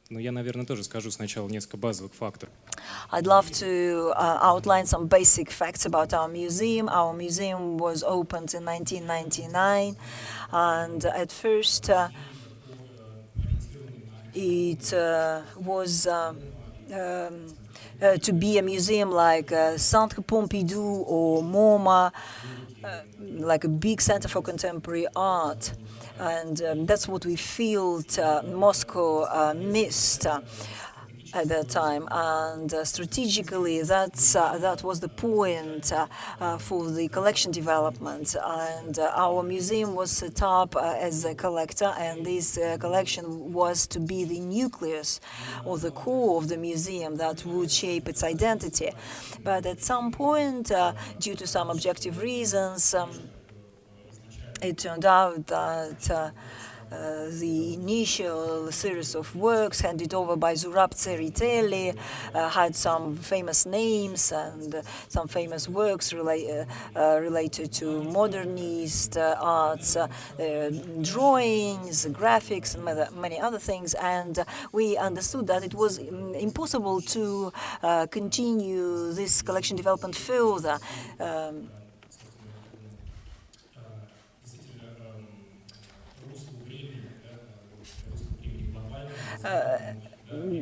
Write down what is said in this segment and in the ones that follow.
Но я, наверное, тоже скажу сначала несколько базовых факторов. I'd love to outline some basic facts about our museum. Our museum was opened in 1999, and at first it was to be a museum like Centre Pompidou or MoMA, like a big center for contemporary art. And that's what we felt Moscow missed at that time. And strategically, that was the point for the collection development. And our museum was set up as a collector, and this collection was to be the nucleus or the core of the museum that would shape its identity. But at some point, due to some objective reasons, it turned out that the initial series of works handed over by Zurab Tseriteli had some famous names and some famous works related to modernist arts, drawings, graphics, and many other things. And we understood that it was impossible to continue this collection development further.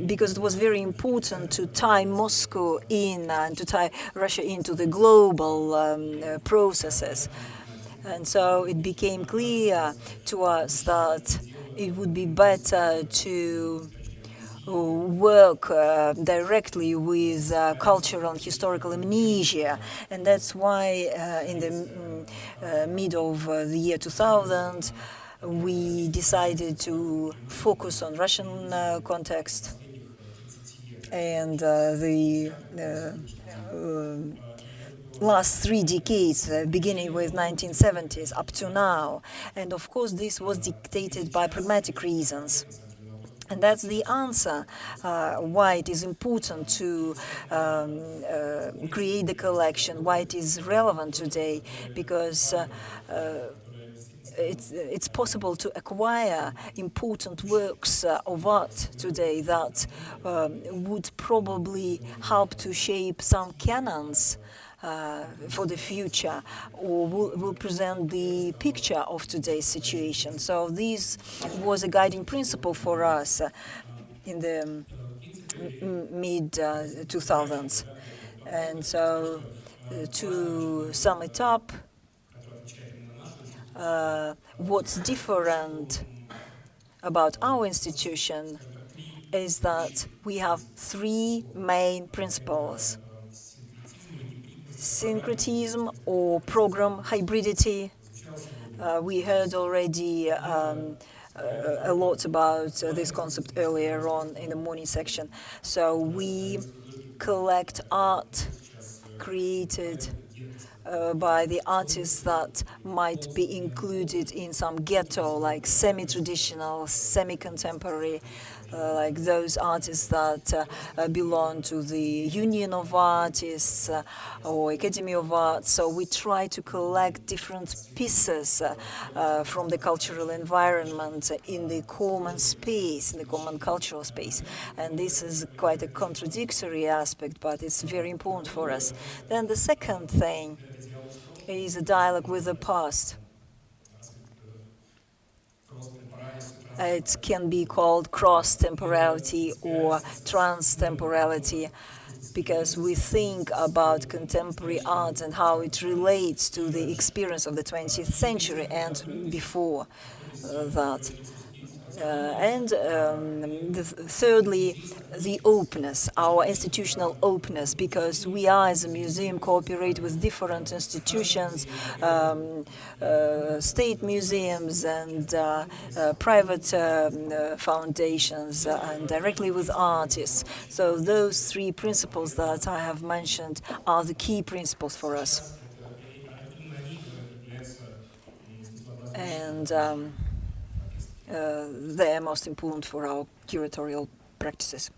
Because it was very important to tie Moscow in and to tie Russia into the global processes. And so it became clear to us that it would be better to work directly with cultural and historical amnesia. And that's why in the mid of the year 2000, we decided to focus on Russian context and the last 3 decades, beginning with 1970s up to now. And of course, this was dictated by pragmatic reasons. And that's the answer why it is important to create the collection, why it is relevant today, because it's possible to acquire important works of art today that would probably help to shape some canons for the future, or will present the picture of today's situation. So this was a guiding principle for us in the mid-2000s. And so to sum it up, what's different about our institution is that we have 3 main principles: syncretism or program hybridity. We heard already a lot about this concept earlier on in the morning section. So we collect art created by the artists that might be included in some ghetto, like semi-traditional, semi-contemporary, like those artists that belong to the Union of Artists or Academy of Arts. So we try to collect different pieces from the cultural environment in the common space, in the common cultural space. And this is quite a contradictory aspect, but it's very important for us. Then the second thing is a dialogue with the past. It can be called cross-temporality or trans-temporality, because we think about contemporary art and how it relates to the experience of the 20th century and before that. Thirdly, the openness, our institutional openness, because we are, as a museum, cooperate with different institutions, state museums and private foundations, and directly with artists. So those 3 principles that I have mentioned are the key principles for us. And they're most important for our curatorial practices.